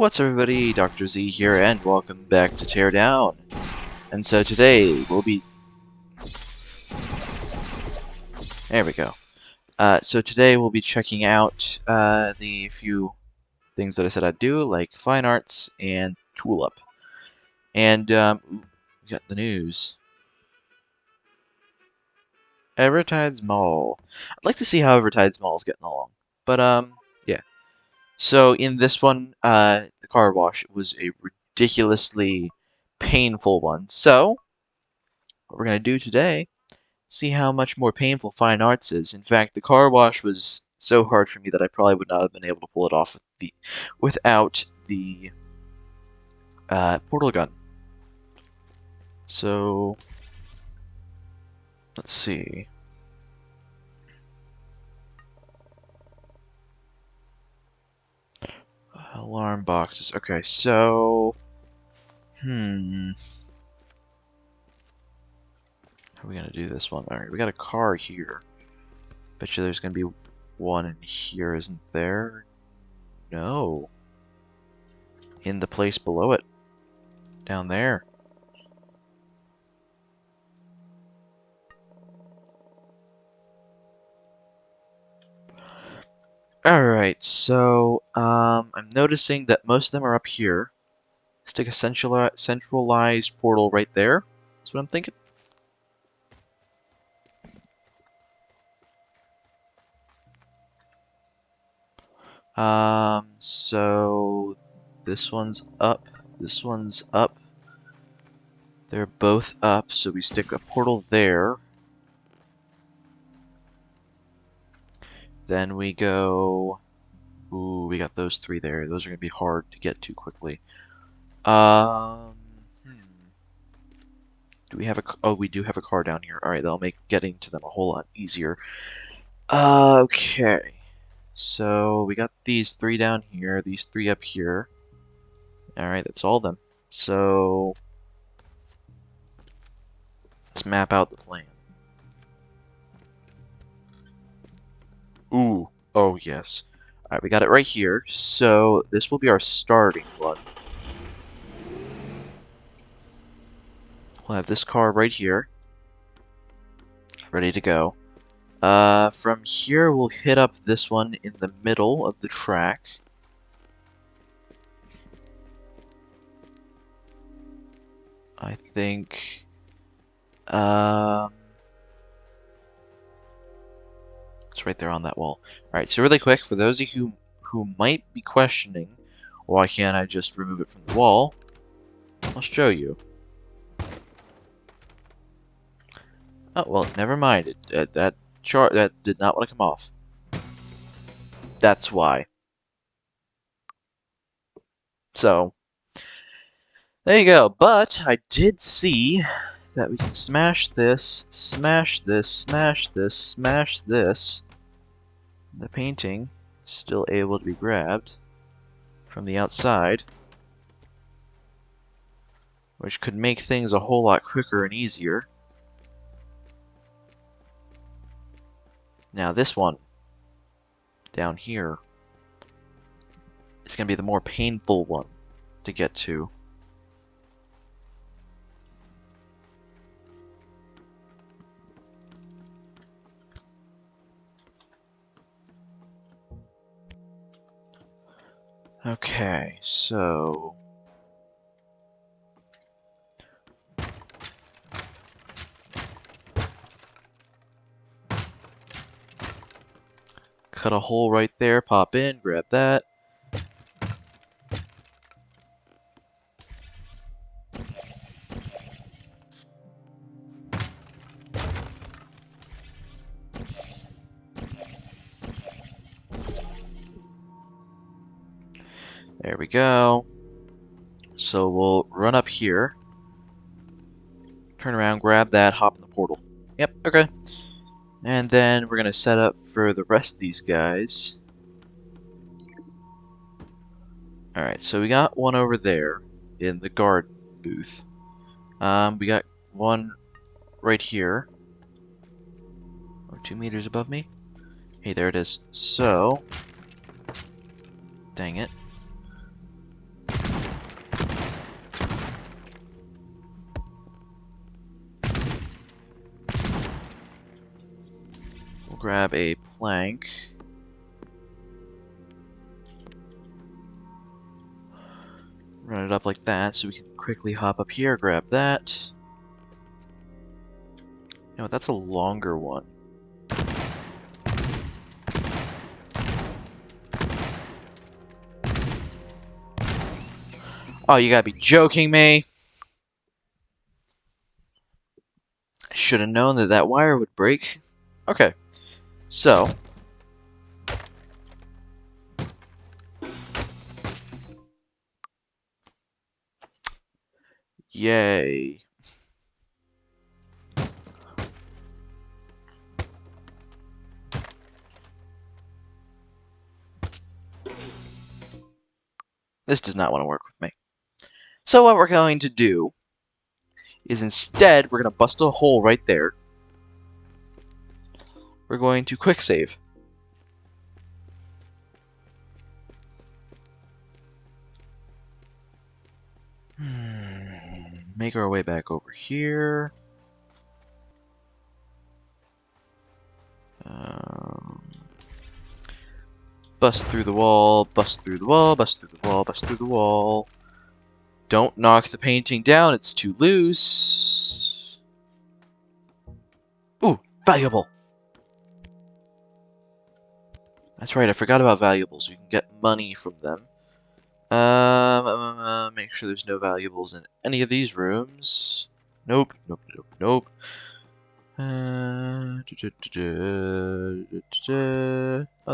What's up, everybody? Dr. Z here, and welcome back to Teardown. And so today we'll be... There we go. So today we'll be checking out the few things that I said I'd do, like Fine Arts and Tulip. And, ooh, we got the news. Evertide's Mall. I'd like to see how Evertide's Mall is getting along. But, yeah. So in this one, the car wash was a ridiculously painful one. So, what we're going to do today, see how much more painful Fine Arts is. In fact, the car wash was so hard for me that I probably would not have been able to pull it off without the portal gun. So, let's see. Alarm boxes. Okay, so... How are we gonna do this one? Alright, we got a car here. Bet you there's gonna be one in here, isn't there? No. In the place below it. Down there. Alright, so, I'm noticing that most of them are up here. Stick a centralized portal right there. That's what I'm thinking. So this one's up, this one's up. They're both up, so we stick a portal there. Then we go... Ooh, we got those three there. Those are going to be hard to get to quickly. Do we have a... Oh, we do have a car down here. Alright, that'll make getting to them a whole lot easier. Okay. So, we got these three down here, these three up here. Alright, that's all of them. So, let's map out the plan. Ooh, oh yes. Alright, we got it right here. So, this will be our starting one. We'll have this car right here. Ready to go. From here, we'll hit up this one in the middle of the track. I think... it's right there on that wall. Alright, so really quick, for those of you who might be questioning, why can't I just remove it from the wall, I'll show you. Oh, well, never mind. That did not want to come off. That's why. So, there you go. But I did see that we can smash this, smash this, smash this, smash this. The painting is still able to be grabbed from the outside, which could make things a whole lot quicker and easier. Now this one, down here, is going to be the more painful one to get to. Okay, so... cut a hole right there, pop in, grab that. There we go. So we'll run up here, turn around, grab that, hop in the portal. Yep, okay. And then we're gonna set up for the rest of these guys. Alright, so we got one over there in the guard booth. We got one right here. Or 2 meters above me. Hey, there it is. So, dang it. grab a plank. Run it up like that so we can quickly hop up here, grab that. You know, that's a longer one. Oh, you gotta be joking me. I should have known that that wire would break. Okay, so. Yay. This does not want to work with me. So what we're going to do is instead, we're going to bust a hole right there. We're going to quick save. Make our way back over here. Bust through the wall, bust through the wall, bust through the wall, bust through the wall. Don't knock the painting down, it's too loose. Ooh, valuable! That's right, I forgot about valuables. You can get money from them. Make sure there's no valuables in any of these rooms. Nope, nope, nope, nope. Oh,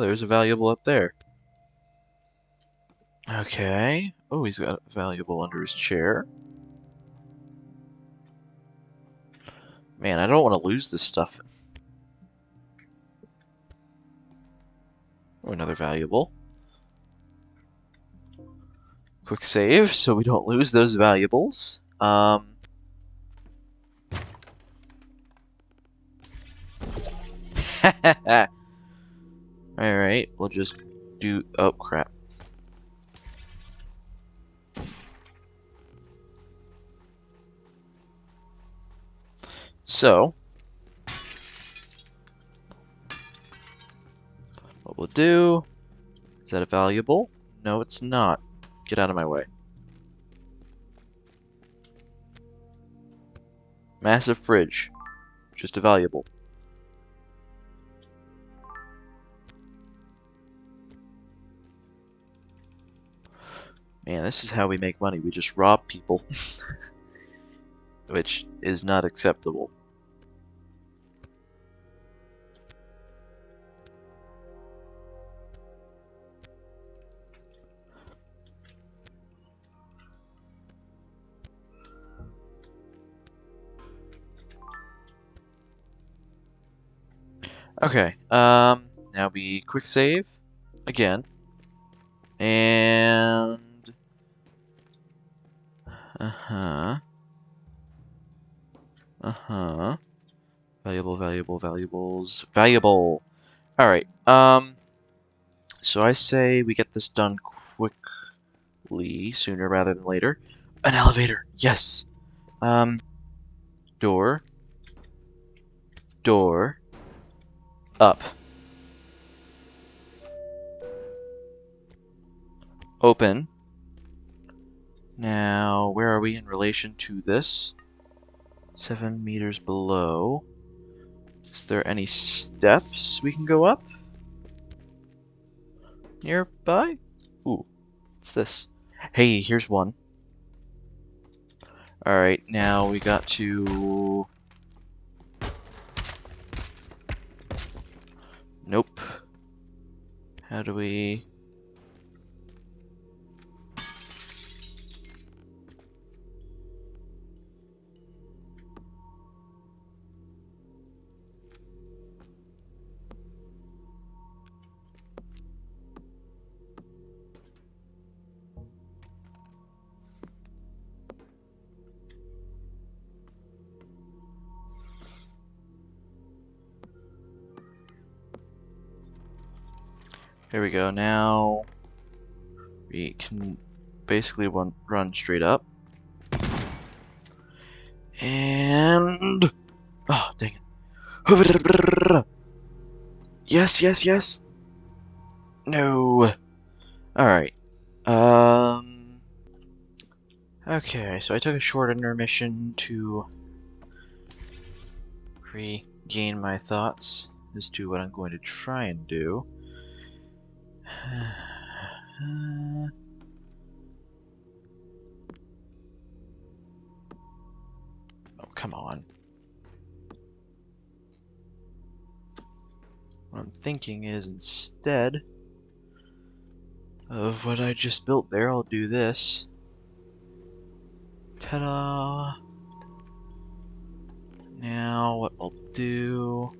there's a valuable up there. Okay. Oh, he's got a valuable under his chair. Man, I don't want to lose this stuff. Oh, another valuable. Quick save, so we don't lose those valuables. Alright, we'll just do... Oh, crap. So, what we'll do... Is that a valuable? No, it's not. Get out of my way. Massive fridge. Just a valuable. Man, this is how we make money. We just rob people. Which is not acceptable. Okay, now we quick save again. And valuable, valuable, valuables, valuable. All right. So I say we get this done quickly, sooner rather than later. An elevator, yes. Door, door, up, open. Now, where are we in relation to this? 7 meters below. Is there any steps we can go up? Nearby? Ooh, what's this? Hey, here's one. Alright, now we got to... Nope. How do we... Here we go. Now we can basically run straight up. And... Oh, dang it. Yes, yes, yes! No! Alright. Um... Okay, so I took a short intermission to regain my thoughts as to what I'm going to try and do. Oh, come on. What I'm thinking is instead of what I just built there, I'll do this. Ta-da! Now what I'll do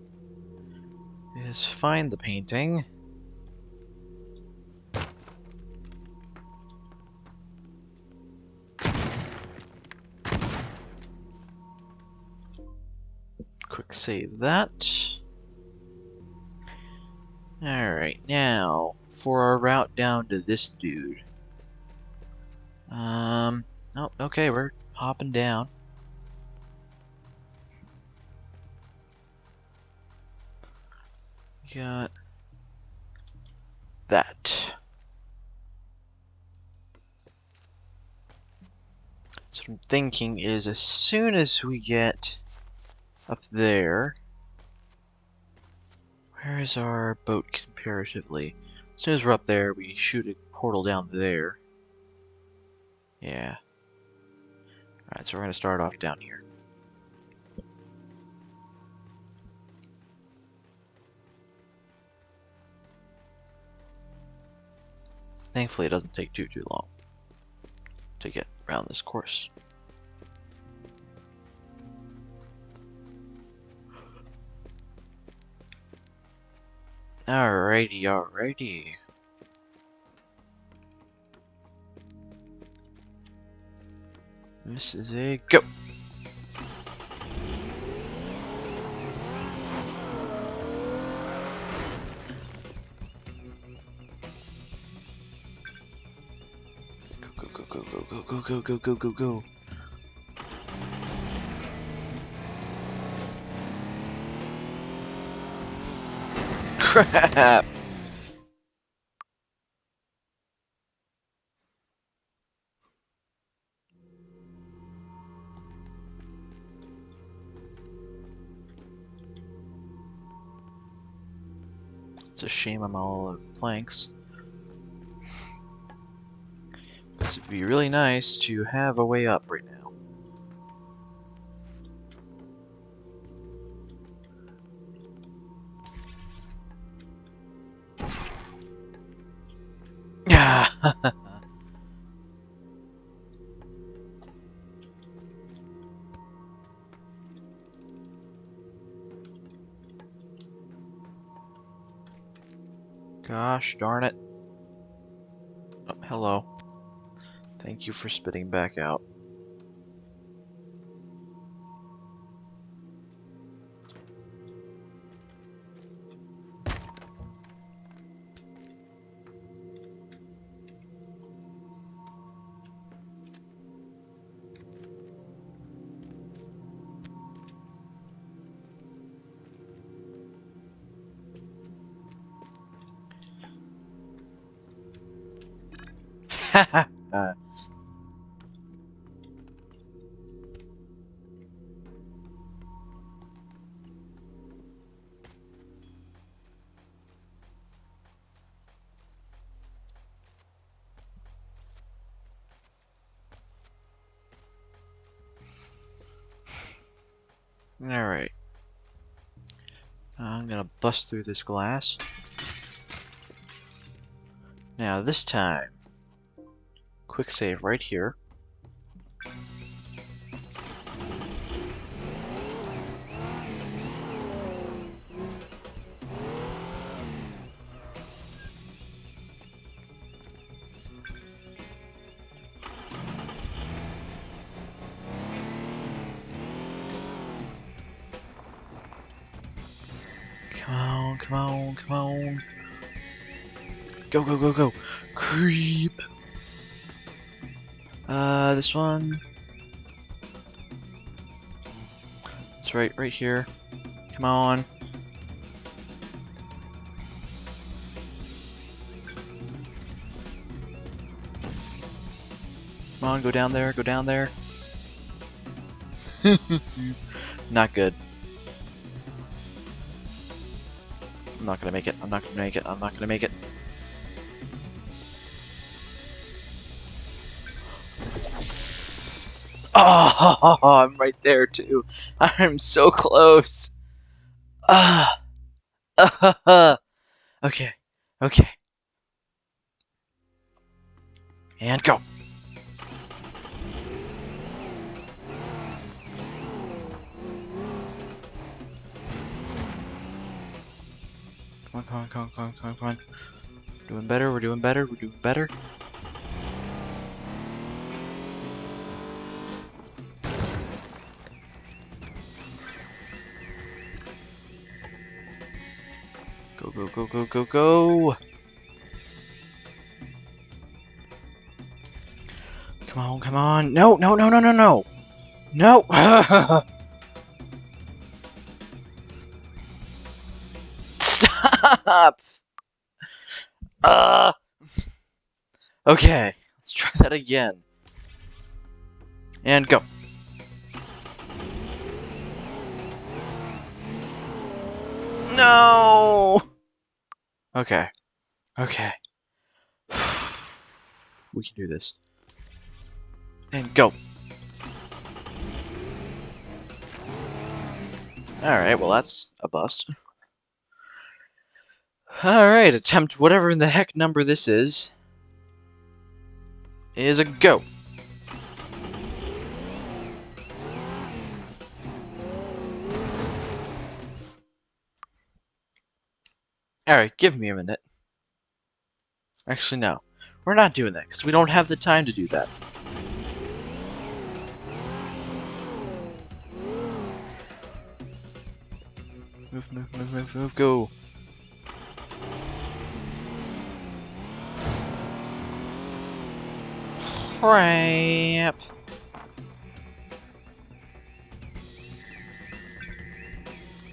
is find the painting. Quick save that. Alright, now for our route down to this dude. Oh, okay, we're hopping down. Got that. So what I'm thinking is as soon as we get up there, where is our boat comparatively? As soon as we're up there, we shoot a portal down there. Yeah. Alright, so we're going to start off down here. Thankfully, it doesn't take too long to get around this course. Alrighty, alrighty. This is a go! Go, go, go, go, go, go, go, go, go, go, go. Crap! It's a shame I'm all out of planks. Because it'd be really nice to have a way up right now. Yeah. Gosh darn it. Oh, hello. Thank you for spitting back out. Alright. I'm gonna bust through this glass. Now this time, quick save right here. Come on, come on, come on. Go, go, go, go. Creep. This one. It's right here. Come on. Come on, go down there, go down there. Not good. I'm not gonna make it, I'm not gonna make it, I'm not gonna make it. Oh, I'm right there too. I'm so close. Ah, okay, okay, and go. Come on, come on, come on, come on, come on, come on. Doing better, we're doing better, we're doing better. Go, go, go, go, go, go. Come on, come on. No, no, no, no, no, no. No. Stop. Uh. Okay, let's try that again. And go. No. Okay. Okay. We can do this. And go. Alright, well that's a bust. Alright, attempt whatever in the heck number this is a go. Alright, give me a minute. Actually, no. We're not doing that, because we don't have the time to do that. Move, move, move, move, move, go. Crap.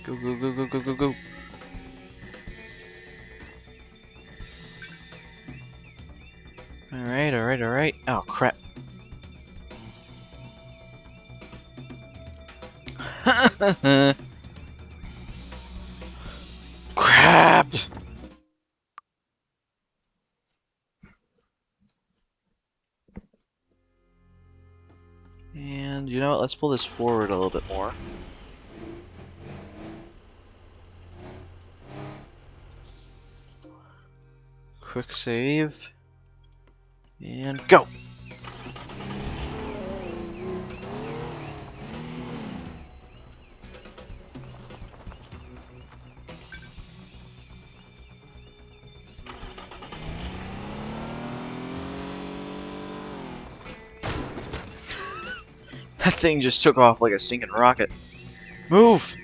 Go, go, go, go, go, go, go. Alright, alright, alright. Oh, crap. Crap! And, you know what, let's pull this forward a little bit more. Quick save. And go! That thing just took off like a stinking rocket. Move!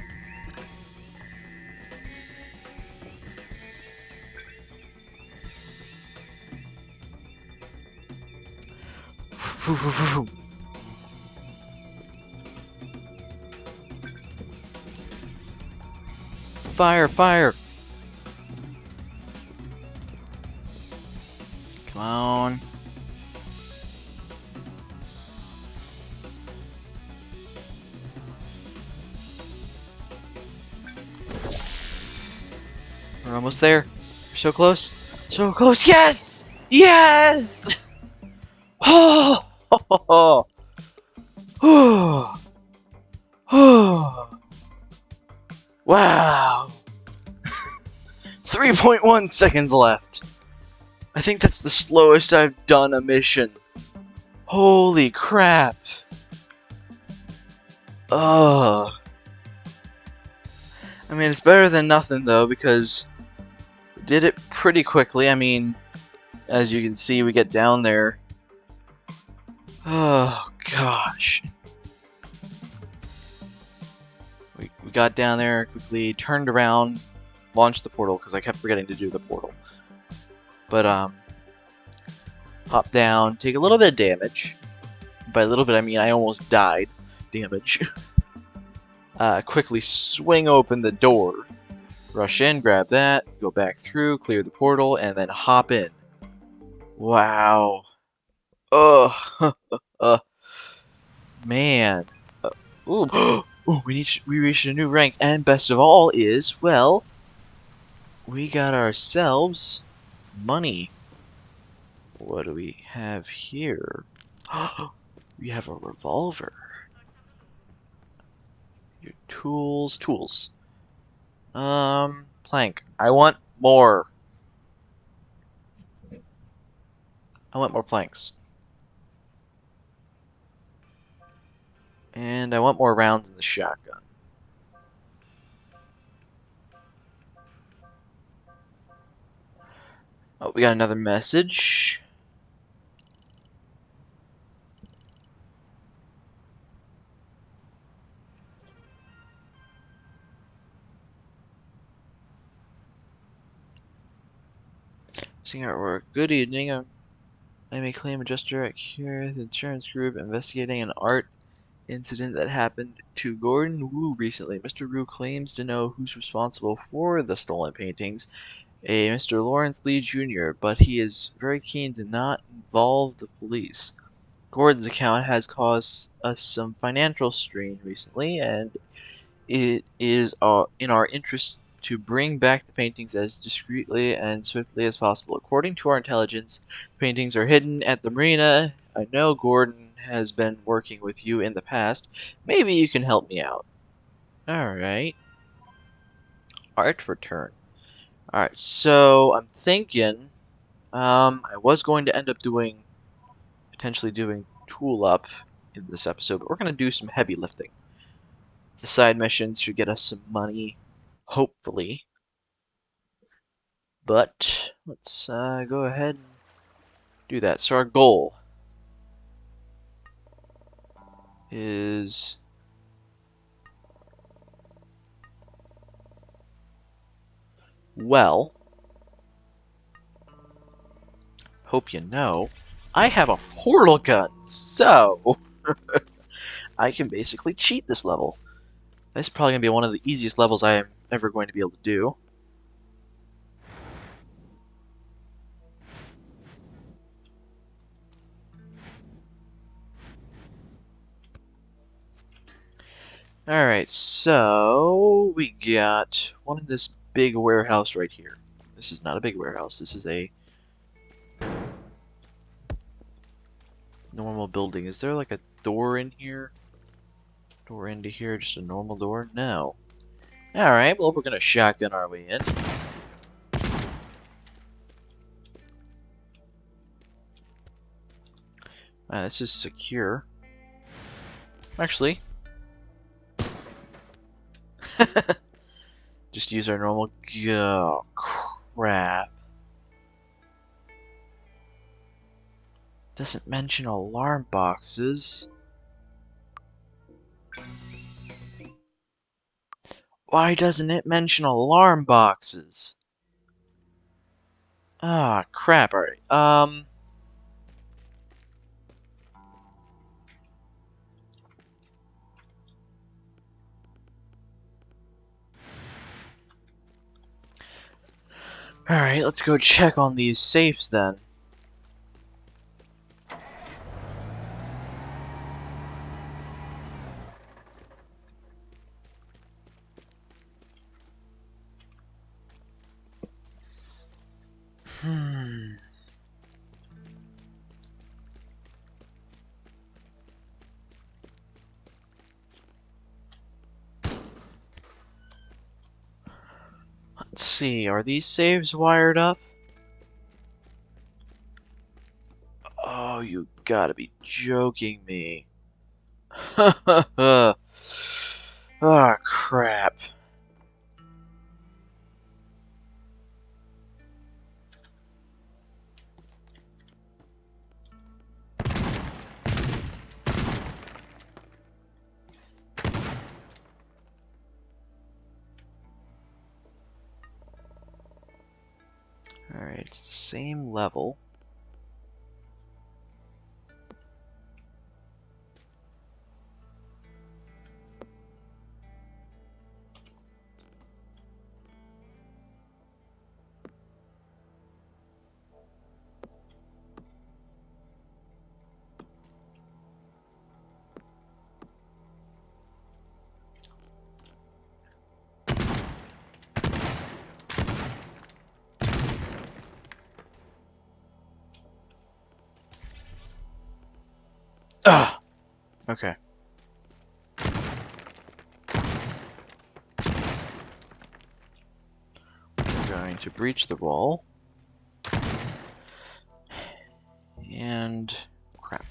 Fire, fire! Come on. We're almost there. We're so close. So close. Yes! Yes! Oh! Oh! Oh! Oh! Wow! 3.1 seconds left. I think that's the slowest I've done a mission. Holy crap. Ugh. I mean, it's better than nothing, though, because we did it pretty quickly. I mean, as you can see, we get down there. Oh, gosh. We got down there quickly, turned around, launched the portal, because I kept forgetting to do the portal. But, hop down, take a little bit of damage. By a little bit, I mean I almost died. Damage. Quickly swing open the door. Rush in, grab that, go back through, clear the portal, and then hop in. Wow. Ugh. Man. Ooh. Ooh, we reached a new rank, and best of all is, well, we got ourselves money. What do we have here? We have a revolver. Your tools. Tools. Plank. I want more. I want more planks. And I want more rounds in the shotgun. Oh, we got another message. Seeing artwork. Good evening. I may claim adjuster at Curious Insurance Group investigating an art incident that happened to Gordon Wu recently. Mr. Wu claims to know who's responsible for the stolen paintings, a Mr. Lawrence Lee Jr., but he is very keen to not involve the police. Gordon's account has caused us some financial strain recently, and it is in our interest to bring back the paintings as discreetly and swiftly as possible. According to our intelligence, paintings are hidden at the marina. I know Gordon has been working with you in the past. Maybe you can help me out. Alright. Art return. Alright, so I'm thinking, I was going to end up potentially doing Tool Up in this episode, but we're going to do some heavy lifting. The side missions should get us some money, hopefully. But let's go ahead and do that. So our goal is, well, hope you know, I have a portal gun, so I can basically cheat this level. This is probably going to be one of the easiest levels I am ever going to be able to do. Alright, so we got one in this big warehouse right here. This is not a big warehouse, this is a normal building. Is there like a door in here? Door into here, just a normal door? No. Alright, well we're gonna shotgun our way in. This is secure. Actually, just use our normal. Oh, crap. Doesn't mention alarm boxes. Why doesn't it mention alarm boxes? Ah, crap. Alright. Alright, let's go check on these safes then. Hmm. Let's see, are these safes wired up? Oh, you gotta be joking me. Ah, crap. Alright, it's the same level. Ah! Okay. We're going to breach the wall. And... crap.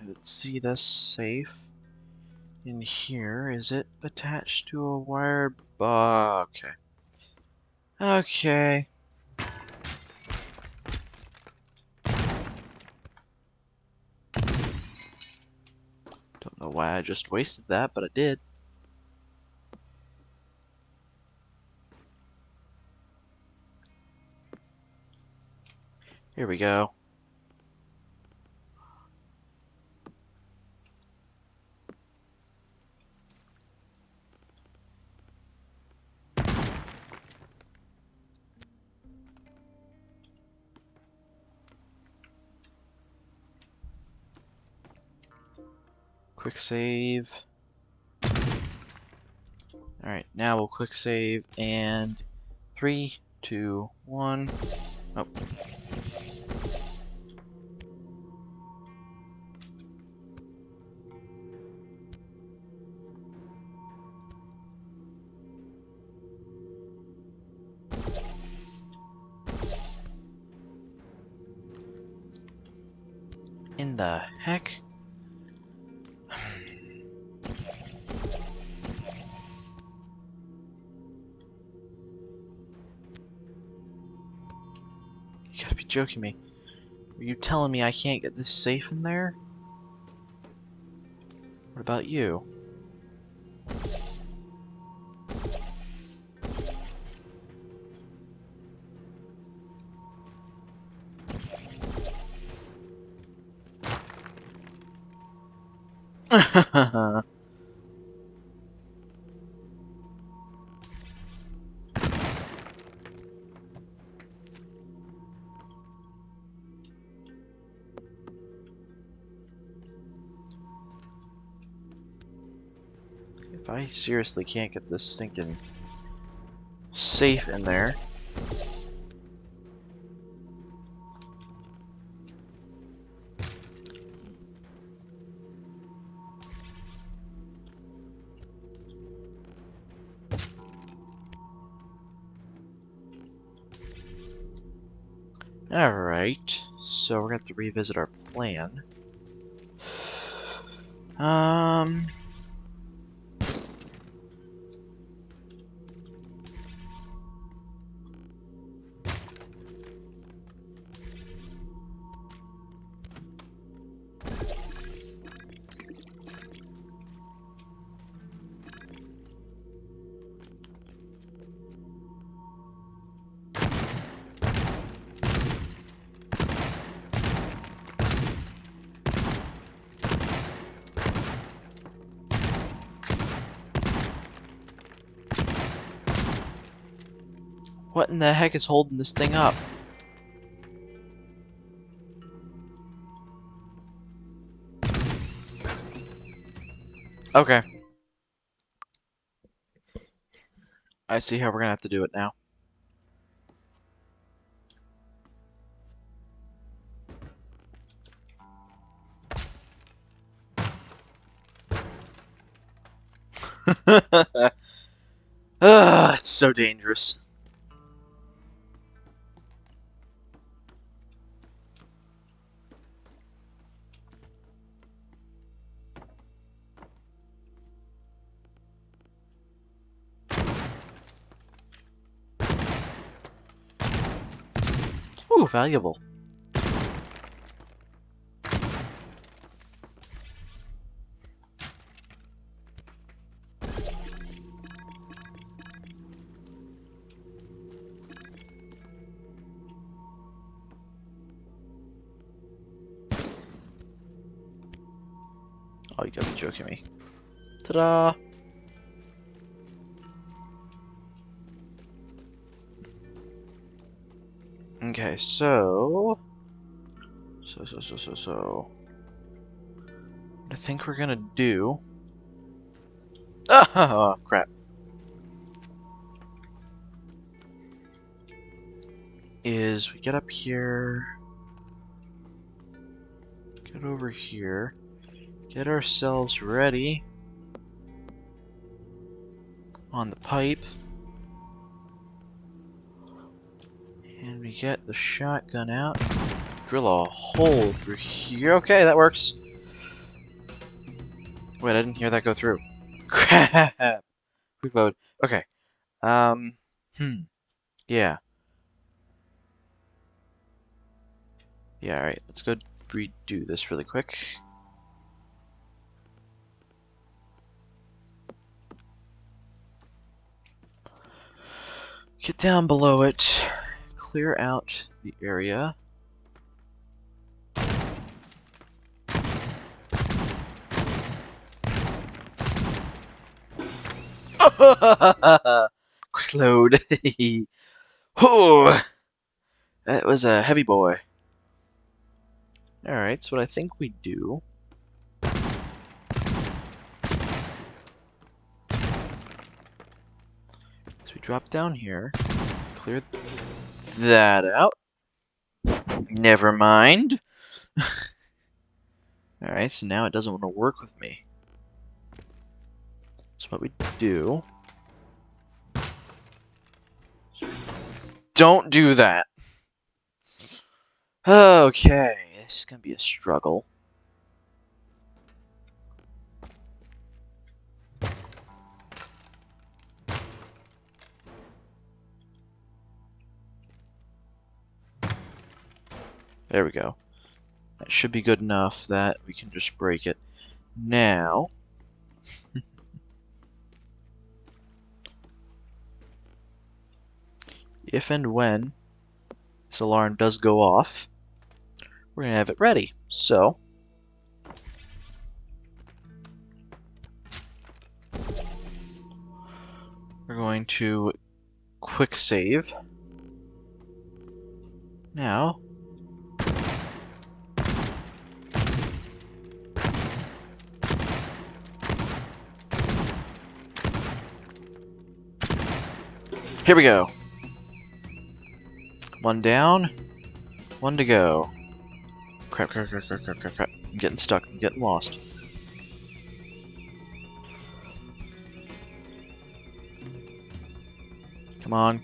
Let's see the safe in here. Is it attached to a wired box? Okay. Okay. Don't know why I just wasted that, but I did. Here we go. Quick save. Alright, now we'll quick save and 3, 2, 1. Oh. In the heck? You gotta be joking me. Are you telling me I can't get this safe in there? What about you? If I seriously can't get this stinking safe in there. Alright, so we're gonna have to revisit our plan. Um... What in the heck is holding this thing up? Okay. I see how we're gonna have to do it now. It's so dangerous. Ooh, valuable. Oh, you gotta be joking me. Ta-da! Okay, so... What I think we're gonna do Oh, crap. Is we get up here, get over here, get ourselves ready on the pipe, and we get the shotgun out, drill a hole through here. Okay, that works. Wait, I didn't hear that go through. Crap! Quick load. Okay. Um, yeah. Yeah, alright, let's go redo this really quick. Get down below it, clear out the area. Quick load. Oh, that was a heavy boy. Alright, so what I think we do is we drop down here, clear that out. Never mind. Alright, so now it doesn't want to work with me. So what we do... Don't do that! Okay, this is gonna be a struggle. There we go. That should be good enough that we can just break it. Now... if and when this alarm does go off, we're going to have it ready. So... we're going to quick save. Now... here we go. One down, one to go. Crap, crap, crap, crap, crap, crap, crap. I'm getting stuck, I'm getting lost. Come on.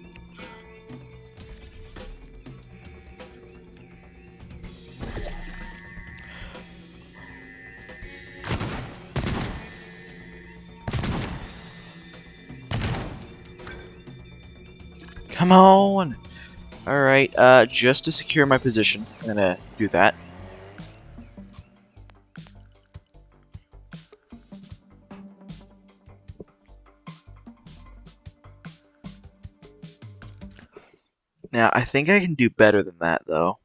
Come on! Alright, just to secure my position, I'm gonna do that. Now, I think I can do better than that, though.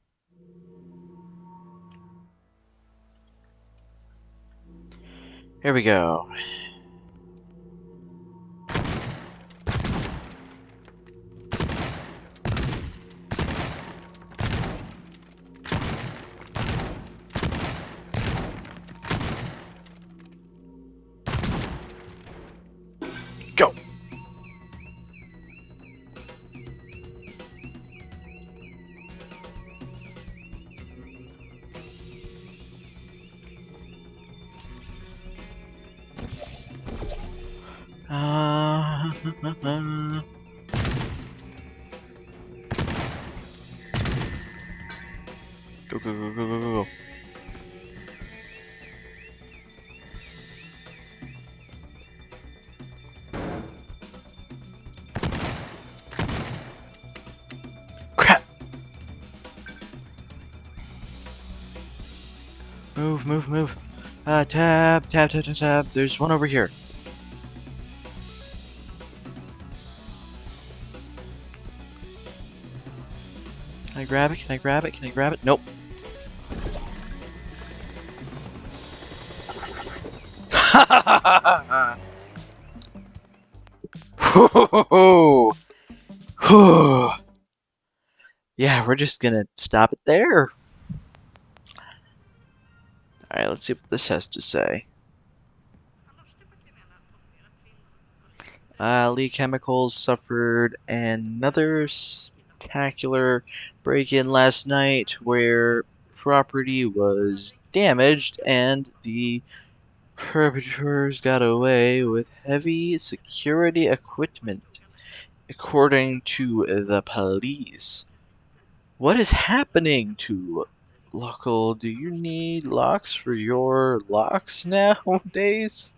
Here we go. Go! Go, go, go, go, go, go, go. Crap! Move, move, move. Tab, tab, tab, tab, tab. There's one over here. Can I grab it? Can I grab it? Can I grab it? Nope. Yeah, we're just gonna stop it there. Alright, let's see what this has to say. Lee Chemicals suffered another spectacular break-in last night where property was damaged and the perpetrators got away with heavy security equipment, according to the police. What is happening to local? Do you need locks for your locks nowadays?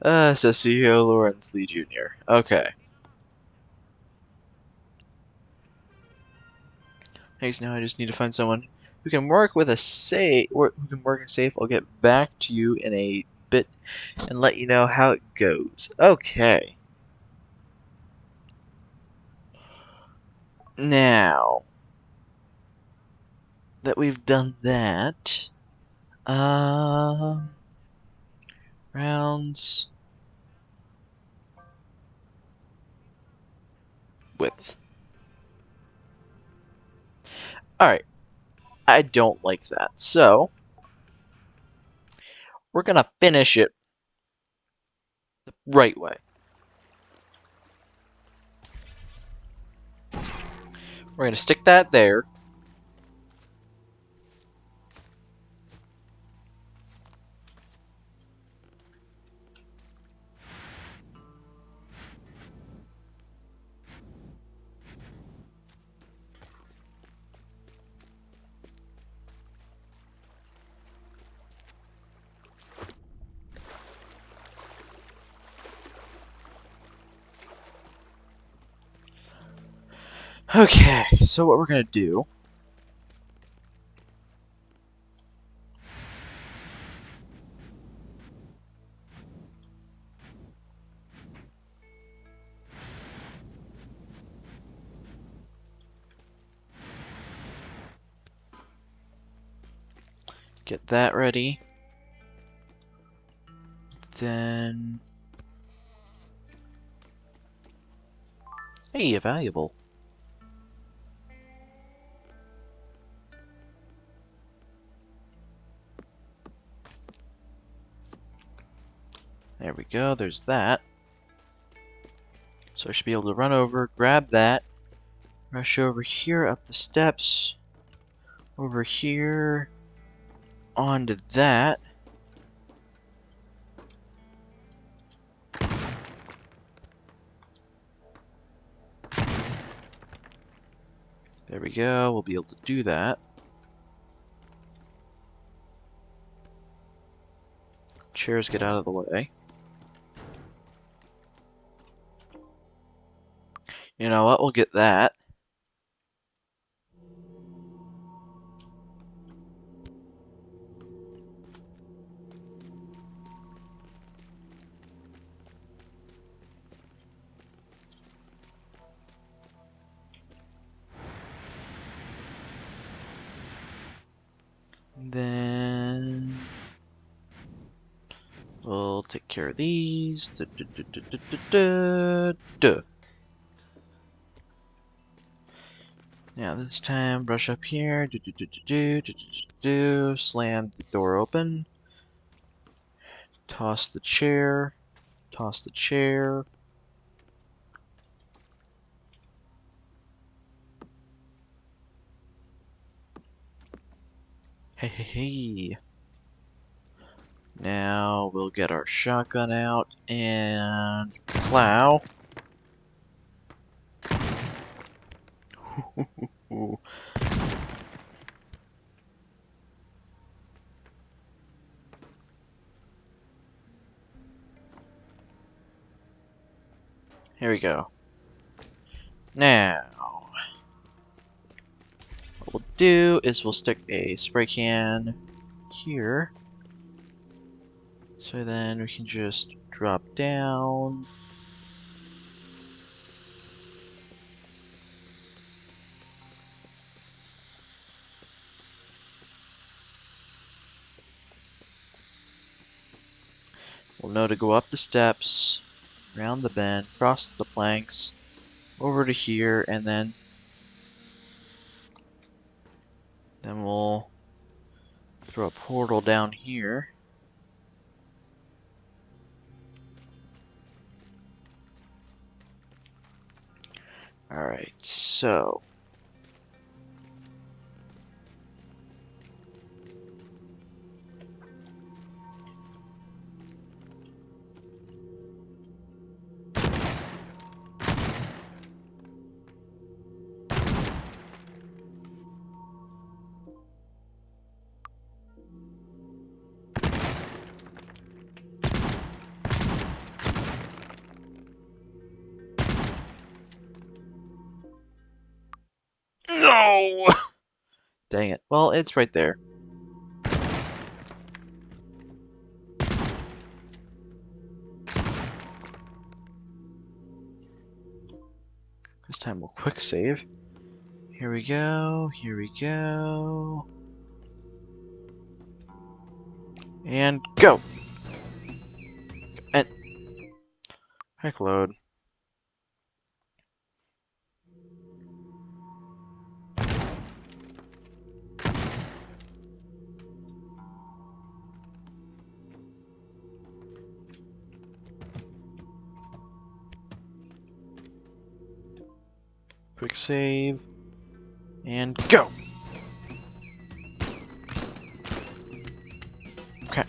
Says CEO Lawrence Lee Jr. Okay. Thanks. Now I just need to find someone who can work with a safe. Who can work in safe. I'll get back to you in a bit and let you know how it goes. Okay. Now that we've done that, rounds width. All right. I don't like that. So we're gonna finish it the right way. We're gonna stick that there. Okay, so what we're gonna do, get that ready. Then, hey, a valuable. There we go, there's that. So I should be able to run over, grab that, rush over here up the steps, over here, onto that. There we go, we'll be able to do that. Chairs get out of the way. You know what, we'll get that. Then we'll take care of these. Now this time, brush up here. Slam the door open. Toss the chair. Toss the chair. Hey, hey, hey. Now we'll get our shotgun out and plow. Here we go. Now, what we'll do is we'll stick a spray can here. So then we can just drop down. We'll know to go up the steps, around the bend, cross the planks, over to here, and then we'll throw a portal down here. Alright, so... No! Dang it. Well, it's right there. This time we'll quick save. Here we go, here we go. And go! And... heck load. Quick save. And go! Okay.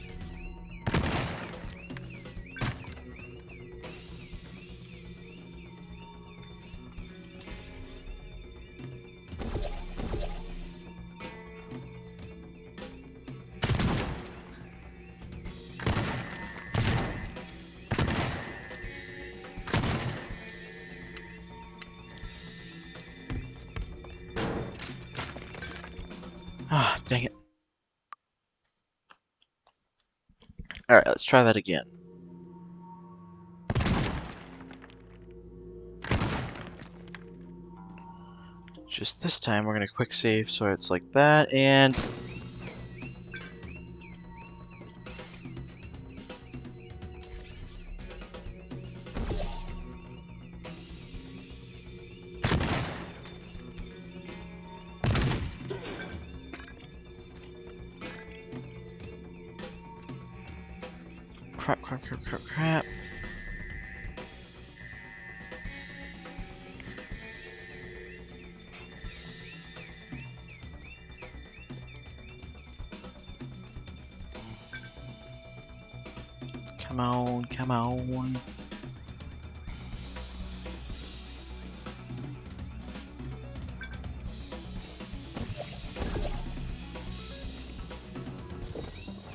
Ah, dang it. Alright, let's try that again. Just this time, we're gonna quick save so it's like that, and... crap, crap, crap, crap, crap. Come on, come on.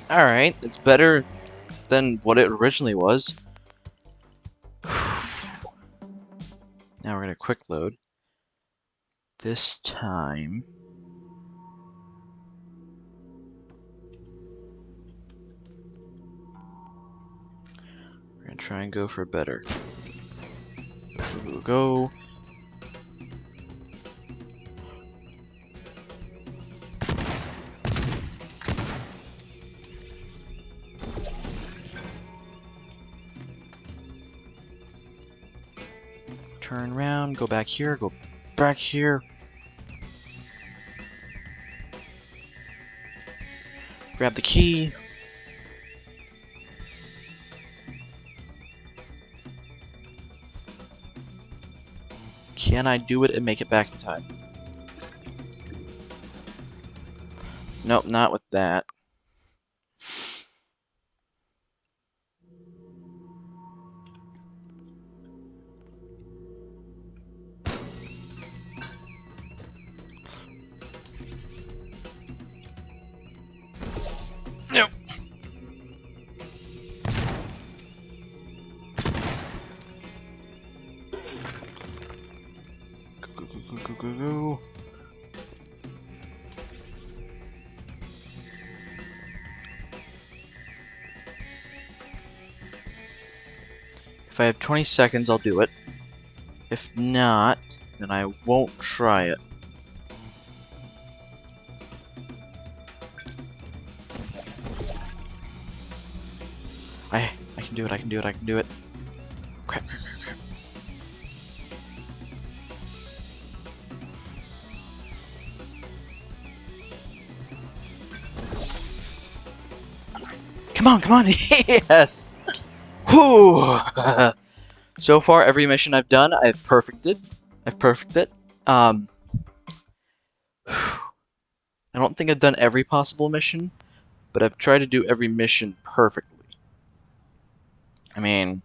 Alright, it's better than what it originally was. Now we're gonna quick load. This time... we're gonna try and go for better. Go. Turn around, go back here, go back here. Grab the key. Can I do it and make it back in time? Nope, not with that. Nope. Go, go, go, go, go, go. If I have 20 seconds, I'll do it. If not, then I won't try it. I can do it, I can do it, I can do it. Crap, crap, crap, crap. Come on, come on! Yes! Whew! So far, every mission I've done, I've perfected. I've perfected it. I don't think I've done every possible mission, but I've tried to do every mission perfectly. I mean,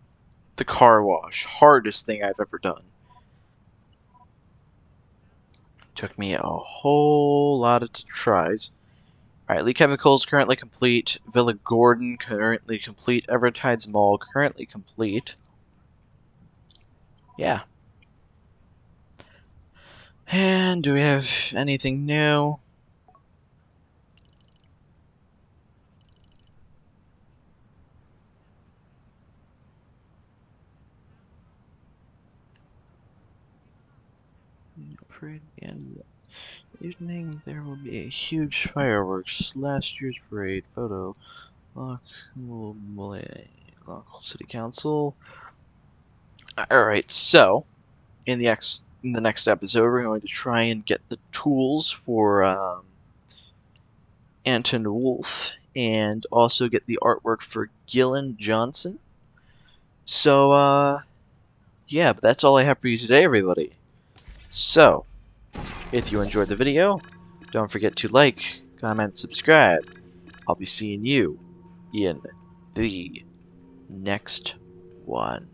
the car wash, hardest thing I've ever done. Took me a whole lot of tries. Alright, Lee Chemicals currently complete. Villa Gordon currently complete. Evertide's Mall currently complete. Yeah. And do we have anything new? For the end of the evening, there will be a huge fireworks. Last year's parade photo. Local City Council. Alright, so in the next episode, we're going to try and get the tools for Anton Wolf and also get the artwork for Gillen Johnson. So, yeah, but that's all I have for you today, everybody. So, if you enjoyed the video, don't forget to like, comment, subscribe. I'll be seeing you in the next one.